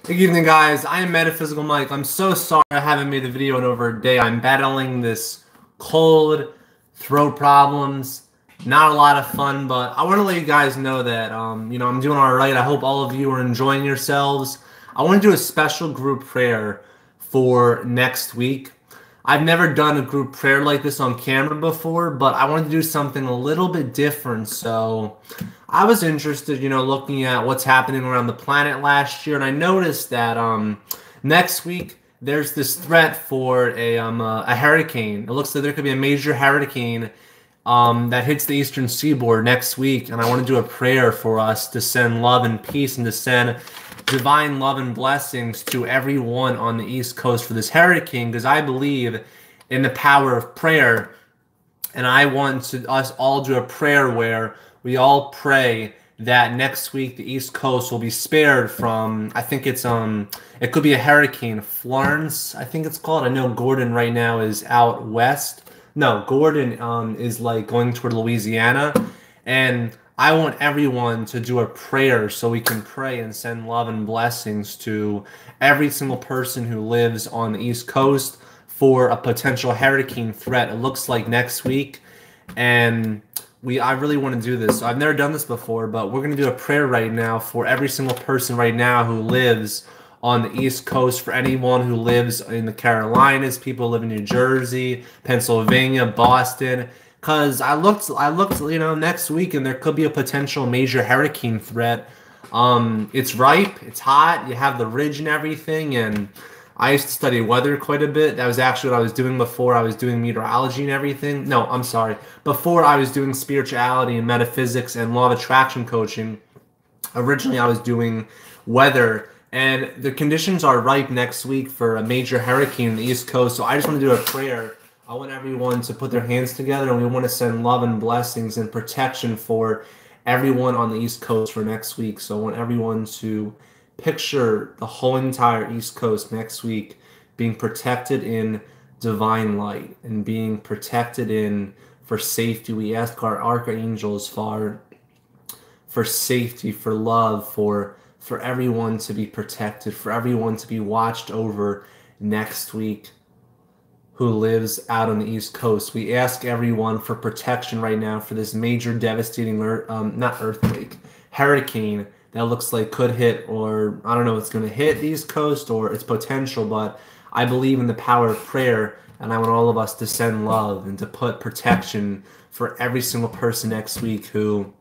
Good evening, guys. I am Metaphysical Mike. I'm so sorry I haven't made a video in over a day. I'm battling this cold, throat problems. Not a lot of fun, but I want to let you guys know that, I'm doing all right. I hope all of you are enjoying yourselves. I want to do a special group prayer for next week. I've never done a group prayer like this on camera before, but I wanted to do something a little bit different. So I was interested, looking at what's happening around the planet last year, and I noticed that next week there's this threat for a hurricane. It looks like there could be a major hurricane that hits the eastern seaboard next week, and I want to do a prayer for us to send love and peace and to send divine love and blessings to everyone on the East Coast for this hurricane, because I believe in the power of prayer, and I want us all do a prayer where we all pray that next week the East Coast will be spared from, I think it could be a hurricane, Florence, I think it's called. I know Gordon right now is out west. No, Gordon is like going toward Louisiana, and I want everyone to do a prayer so we can pray and send love and blessings to every single person who lives on the East Coast for a potential hurricane threat. It looks like next week, and I really want to do this. So I've never done this before, but we're going to do a prayer right now for every single person right now who lives on the East Coast, for anyone who lives in the Carolinas, people who live in New Jersey, Pennsylvania, Boston. Because I looked, next week, and there could be a potential major hurricane threat. It's ripe, it's hot, you have the ridge and everything, and I used to study weather quite a bit. That was actually what I was doing before I was doing meteorology and everything. No, I'm sorry. Before I was doing spirituality and metaphysics and law of attraction coaching, originally I was doing weather, and the conditions are ripe next week for a major hurricane in the East Coast. So I just want to do a prayer. I want everyone to put their hands together, and we want to send love and blessings and protection for everyone on the East Coast for next week. So I want everyone to picture the whole entire East Coast next week being protected in divine light and being protected in for safety. We ask our archangels for safety, for love, for everyone to be protected, for everyone to be watched over next week who lives out on the East Coast. We ask everyone for protection right now for this major devastating, not earthquake, hurricane that looks like could hit, or I don't know, it's going to hit the East Coast or its potential, but I believe in the power of prayer, and I want all of us to send love and to put protection for every single person next week who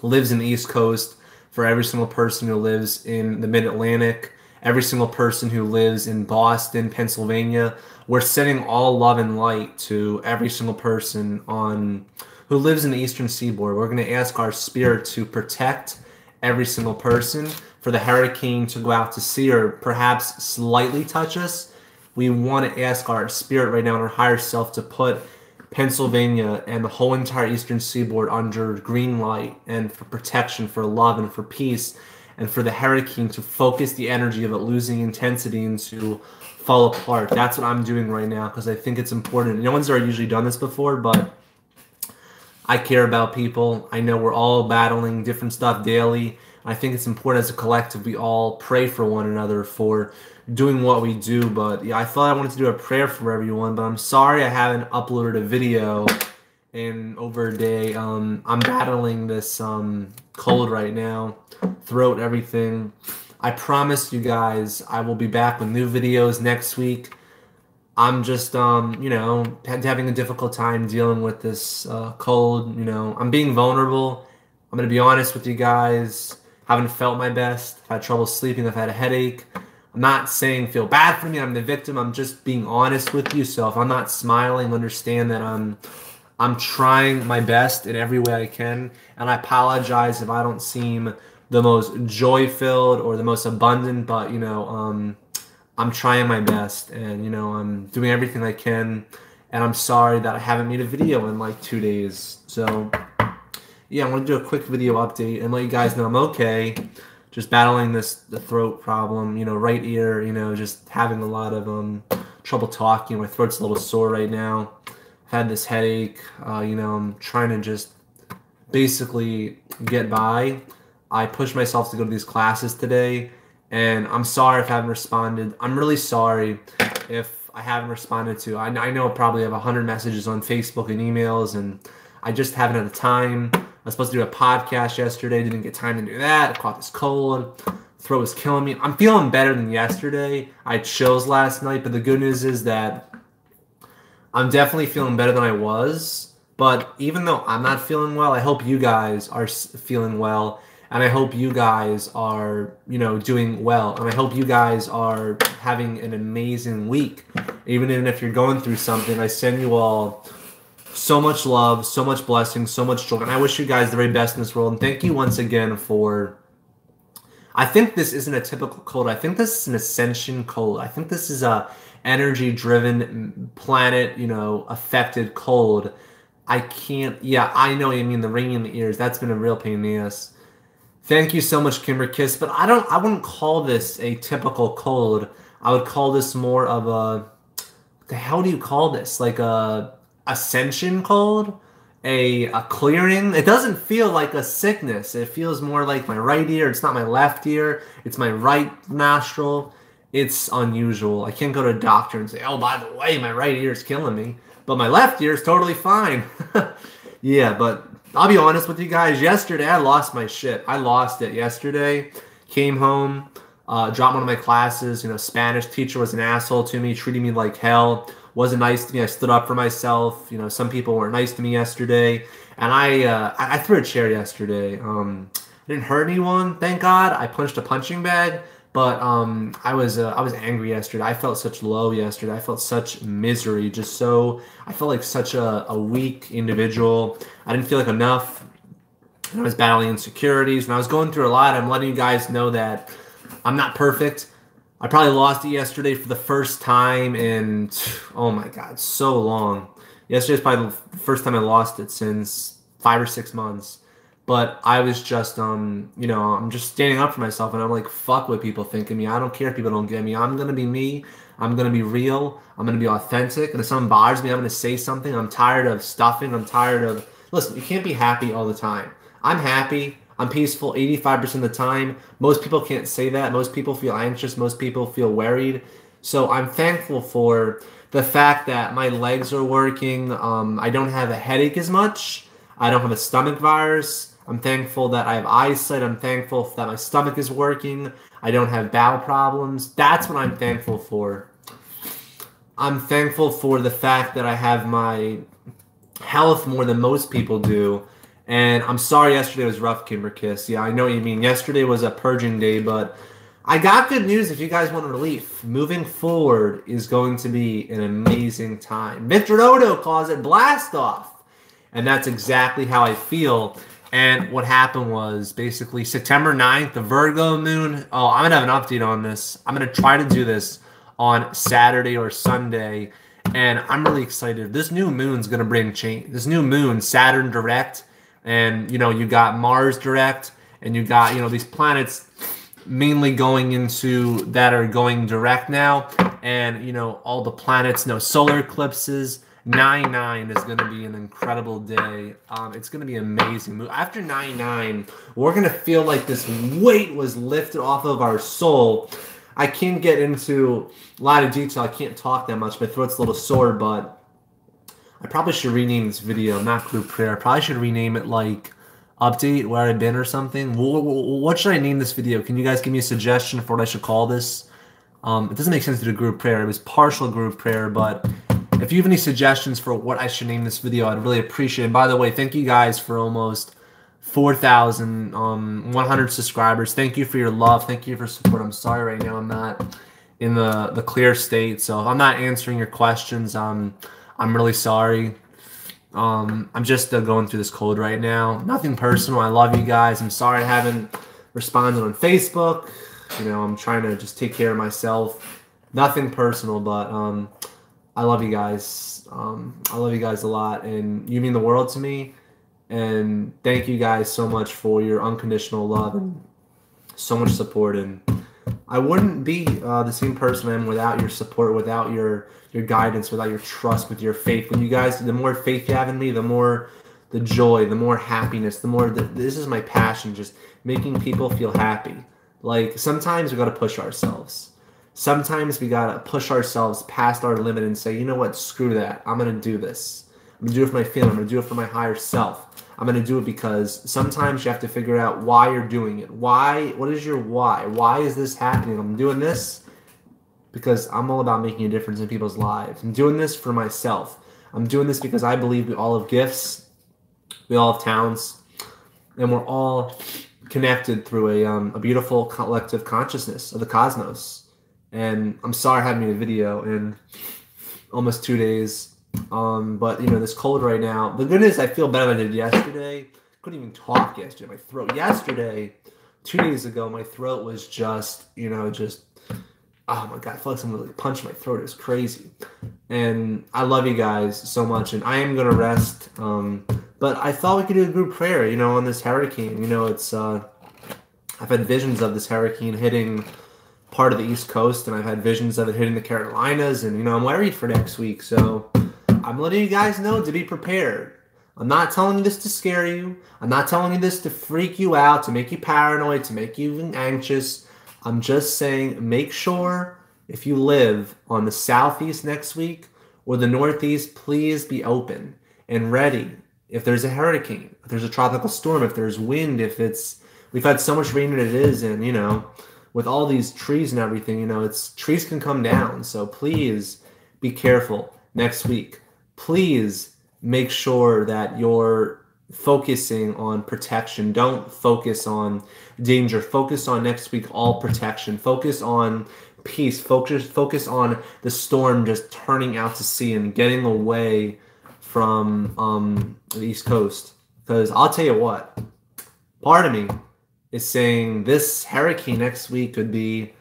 lives in the East Coast, for every single person who lives in the Mid-Atlantic, every single person who lives in Boston, Pennsylvania. We're sending all love and light to every single person who lives in the Eastern Seaboard. We're going to ask our spirit to protect every single person, for the hurricane to go out to sea or perhaps slightly touch us. We want to ask our spirit right now and our higher self to put Pennsylvania and the whole entire Eastern Seaboard under green light, and for protection, for love, and for peace, and for the hurricane to focus the energy of it losing intensity and to fall apart. That's what I'm doing right now because I think it's important. No one's ever usually done this before, but I care about people. I know we're all battling different stuff daily. I think it's important as a collective we all pray for one another for doing what we do. But yeah, I thought I wanted to do a prayer for everyone, but I'm sorry I haven't uploaded a video in over a day. I'm battling this cold right now, throat, everything. I promise you guys I will be back with new videos next week. I'm just, having a difficult time dealing with this cold. I'm being vulnerable. I'm going to be honest with you guys. Haven't felt my best. I've had trouble sleeping. I've had a headache. I'm not saying feel bad for me. I'm the victim. I'm just being honest with you. So if I'm not smiling, understand that I'm trying my best in every way I can. And I apologize if I don't seem the most joy-filled or the most abundant, but, I'm trying my best, and I'm doing everything I can, and I'm sorry that I haven't made a video in like 2 days. So yeah, I want to do a quick video update and let you guys know I'm okay. Just battling the throat problem, right ear, just having a lot of trouble talking. My throat's a little sore right now. I've had this headache. I'm trying to just basically get by. I pushed myself to go to these classes today, And I'm sorry if I haven't responded. I'm really sorry if I haven't responded to. I know I probably have 100 messages on Facebook and emails, and I just haven't had the time. I was supposed to do a podcast yesterday. Didn't get time to do that. I caught this cold. Throat was killing me. I'm feeling better than yesterday. I had chills last night, but the good news is that I'm definitely feeling better than I was. But even though I'm not feeling well, I hope you guys are feeling well. And I hope you guys are, doing well. And I hope you guys are having an amazing week. Even if you're going through something, I send you all so much love, so much blessing, so much joy. And I wish you guys the very best in this world. And thank you once again for... I think this isn't a typical cold. I think this is an ascension cold. I think this is a energy-driven, planet, affected cold. I know you mean the ringing in the ears. That's been a real pain in the ass. Thank you so much, Kimber Kiss. But I wouldn't call this a typical cold. I would call this more of a... What the hell do you call this? Like a ascension cold? A clearing? It doesn't feel like a sickness. It feels more like my right ear. It's not my left ear. It's my right nostril. It's unusual. I can't go to a doctor and say, oh, by the way, my right ear is killing me. But my left ear is totally fine. Yeah, but I'll be honest with you guys. Yesterday, I lost my shit. I lost it yesterday. Came home, dropped one of my classes. Spanish teacher was an asshole to me, treating me like hell. Wasn't nice to me. I stood up for myself. Some people weren't nice to me yesterday. And I threw a chair yesterday. I didn't hurt anyone, thank God. I punched a punching bag. But I was angry yesterday. I felt such low yesterday. I felt such misery. I felt like such a weak individual. I didn't feel like enough. And I was battling insecurities. And I was going through a lot. I'm letting you guys know that I'm not perfect. I probably lost it yesterday for the first time in, oh my God, so long. Yesterday's probably the first time I lost it since 5 or 6 months. But I was just, I'm just standing up for myself, and I'm like, fuck what people think of me. I don't care if people don't get me. I'm going to be me. I'm going to be real. I'm going to be authentic. And if something bothers me, I'm going to say something. I'm tired of stuffing. I'm tired of... Listen, you can't be happy all the time. I'm happy. I'm peaceful 85% of the time. Most people can't say that. Most people feel anxious. Most people feel worried. So I'm thankful for the fact that my legs are working. I don't have a headache as much. I don't have a stomach virus. I'm thankful that I have eyesight. I'm thankful that my stomach is working. I don't have bowel problems. That's what I'm thankful for. I'm thankful for the fact that I have my health more than most people do. And I'm sorry yesterday was rough, Kimber Kiss. Yeah, I know what you mean. Yesterday was a purging day, but I got good news if you guys want relief. Moving forward is going to be an amazing time. Victor Odo calls it blast off. And that's exactly how I feel. And what happened was basically September 9th, the Virgo moon. Oh, I'm going to have an update on this. I'm going to try to do this on Saturday or Sunday. And I'm really excited. This new moon's going to bring change. This new moon, Saturn direct. And, you got Mars direct. And you got, these planets mainly going into that are going direct now. And, all the planets, solar eclipses. 9/9 is going to be an incredible day. It's going to be amazing. After 9/9, we're going to feel like this weight was lifted off of our soul. I can't get into a lot of detail. I can't talk that much. My throat's a little sore, but I probably should rename this video, not group prayer. I probably should rename it like update where I've been or something. What should I name this video? Can you guys give me a suggestion for what I should call this? It doesn't make sense to do group prayer. It was partial group prayer, but if you have any suggestions for what I should name this video, I'd really appreciate it. And by the way, thank you guys for almost 4,100 subscribers. Thank you for your love. Thank you for support. I'm sorry right now I'm not in the clear state. So if I'm not answering your questions, I'm really sorry. I'm just going through this cold right now. Nothing personal. I love you guys. I'm sorry I haven't responded on Facebook. I'm trying to just take care of myself. Nothing personal, but I love you guys. I love you guys a lot, and you mean the world to me. And thank you guys so much for your unconditional love and so much support. And I wouldn't be the same person I am without your support, without your guidance, without your trust, with your faith. When you guys, the more faith you have in me, the more the joy, the more happiness, the more this is my passion, just making people feel happy. Like, sometimes we got to push ourselves. Sometimes we got to push ourselves past our limit and say, you know what, screw that. I'm going to do this. I'm going to do it for my family. I'm going to do it for my higher self. I'm going to do it because sometimes you have to figure out why you're doing it. Why? What is your why? Why is this happening? I'm doing this because I'm all about making a difference in people's lives. I'm doing this for myself. I'm doing this because I believe we all have gifts. We all have talents. And we're all connected through a beautiful collective consciousness of the cosmos. And I'm sorry I haven't made a video in almost 2 days. But, you know, this cold right now. The good news, I feel better than I did yesterday. Couldn't even talk yesterday. My throat. Yesterday, 2 days ago, my throat was just, you know, oh my God, I feel like someone really punched my throat. It was crazy. And I love you guys so much. And I am going to rest. But I thought we could do a group prayer, you know, on this hurricane. You know, it's, I've had visions of this hurricane hitting part of the East Coast, and I've had visions of it hitting the Carolinas, and, you know, I'm worried for next week. So I'm letting you guys know to be prepared. I'm not telling you this to scare you. I'm not telling you this to freak you out, to make you paranoid, to make you even anxious. I'm just saying, make sure if you live on the Southeast next week or the Northeast, please be open and ready. If there's a hurricane, if there's a tropical storm, if there's wind, we've had so much rain that it is, and, you know, with all these trees and everything, you know, trees can come down. So please be careful next week. Please make sure that you're focusing on protection. Don't focus on danger. Focus on next week, all protection. Focus on peace. Focus on the storm just turning out to sea and getting away from the East Coast. Because I'll tell you what, part of me is saying this hurricane next week could be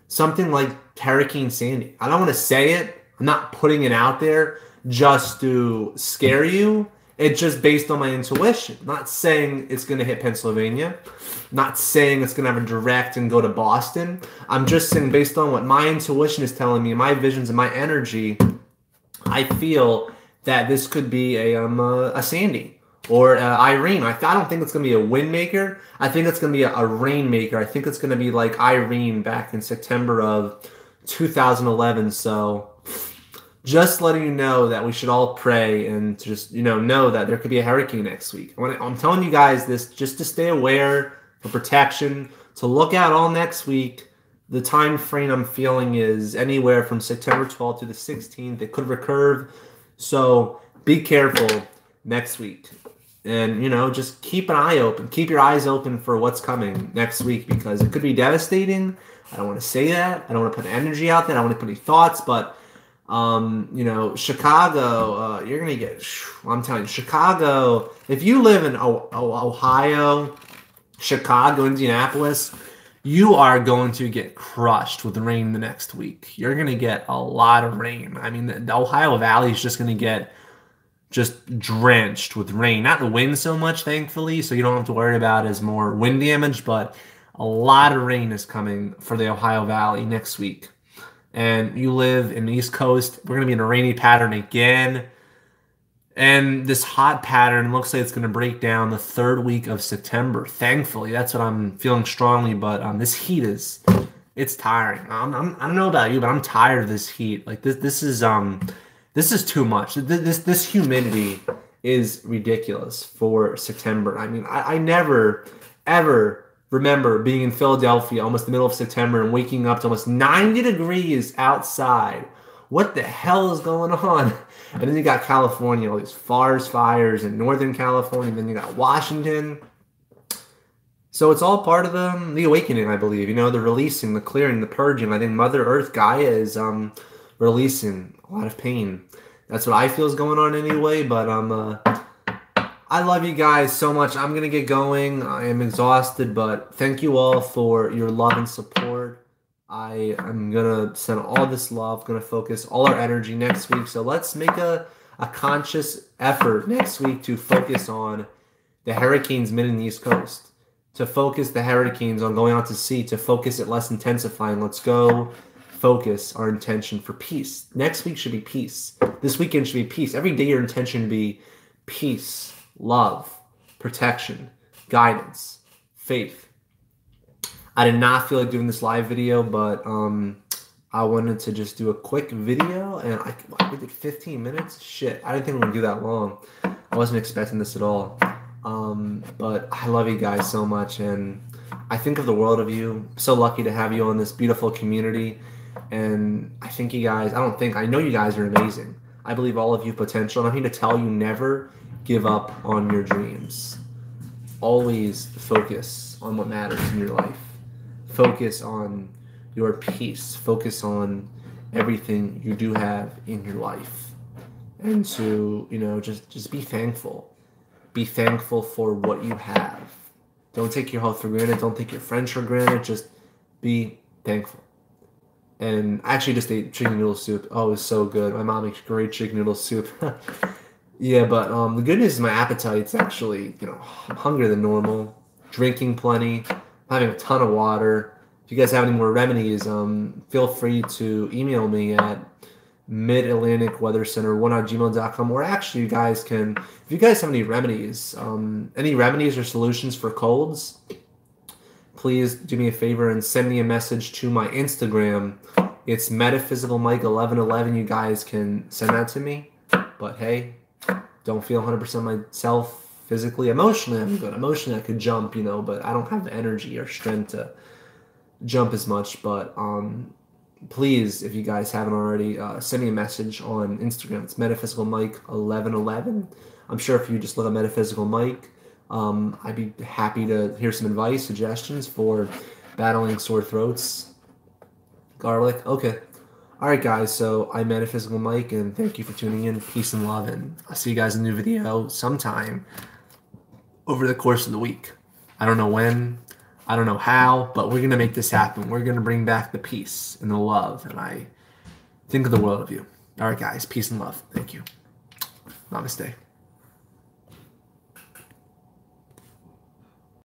something like Hurricane Sandy. I don't want to say it. I'm not putting it out there just to scare you. It's just based on my intuition. I'm not saying it's going to hit Pennsylvania. I'm not saying it's going to have a direct and go to Boston. I'm just saying, based on what my intuition is telling me, my visions and my energy, I feel that this could be a Sandy or Irene. I don't think it's going to be a wind maker. I think it's going to be a rain maker. I think it's going to be like Irene back in September of 2011. So just letting you know that we should all pray and just, you know that there could be a hurricane next week. I'm telling you guys this just to stay aware, for protection, to look out all next week. The time frame I'm feeling is anywhere from September 12th to the 16th. It could recurve. So be careful next week. And, you know, just keep an eye open. Keep your eyes open for what's coming next week, because it could be devastating. I don't want to say that. I don't want to put energy out there. I don't want to put any thoughts. But, you know, Chicago, you're going to get, I'm telling you, Chicago, if you live in Ohio, Chicago, Indianapolis, you are going to get crushed with rain the next week. You're going to get a lot of rain. I mean, the Ohio Valley is just going to get just drenched with rain. Not the wind so much, thankfully, so you don't have to worry about as more wind damage, but a lot of rain is coming for the Ohio Valley next week. And you live in the East Coast, we're going to be in a rainy pattern again. And this hot pattern looks like it's going to break down the third week of September. Thankfully, that's what I'm feeling strongly. But this heat it's tiring. I don't know about you, but I'm tired of this heat. Like this is too much. This humidity is ridiculous for September. I mean, I never ever remember being in Philadelphia almost the middle of September and waking up to almost 90 degrees outside. What the hell is going on? And then you got California, all these forest fires in Northern California. Then you got Washington. So it's all part of the awakening, I believe. You know, the releasing, the clearing, the purging. I think Mother Earth, Gaia, is releasing a lot of pain. That's what I feel is going on anyway. But I love you guys so much. I'm going to get going. I am exhausted, but thank you all for your love and support. I am going to send all this love, going to focus all our energy next week. So let's make a conscious effort next week to focus on the hurricanes mid the East Coast, to focus the hurricanes on going out to sea, to focus it less intensifying. Let's go focus our intention for peace. Next week should be peace. This weekend should be peace. Every day your intention should be peace, love, protection, guidance, faith. I did not feel like doing this live video, but I wanted to just do a quick video, and we did 15 minutes. Shit, I didn't think we were gonna do that long. I wasn't expecting this at all. But I love you guys so much, and I think of the world of you. I'm so lucky to have you on this beautiful community, and I think you guys. I know you guys are amazing. I believe all of you have potential, and I'm here to tell you, never give up on your dreams. Always focus on what matters in your life. Focus on your peace. Focus on everything you do have in your life. And to, just be thankful. Be thankful for what you have. Don't take your health for granted. Don't take your friends for granted. Just be thankful. And I actually just ate chicken noodle soup. Oh, it was so good. My mom makes great chicken noodle soup. Yeah, but the good news is my appetite's actually, I'm hungrier than normal. Drinking plenty. Having a ton of water. If you guys have any more remedies, feel free to email me at midatlanticweathercenter1@gmail.com. Or actually, you guys can, if you guys have any remedies or solutions for colds, please do me a favor and send me a message to my Instagram. It's metaphysicalmike1111. You guys can send that to me. But hey, don't feel 100% myself physically. Emotionally, I'm good. Emotionally, I could jump, but I don't have the energy or strength to jump as much. But please, if you guys haven't already, send me a message on Instagram. It's metaphysicalmike1111. I'm sure if you just look at Metaphysical Mike, I'd be happy to hear some advice, suggestions for battling sore throats. Garlic. Okay. All right, guys. So I'm Metaphysical Mike, and thank you for tuning in. Peace and love, and I'll see you guys in a new video sometime over the course of the week. I don't know when, I don't know how, but we're gonna make this happen. We're gonna bring back the peace and the love, and I think of the world of you. All right, guys. Peace and love. Thank you. Namaste.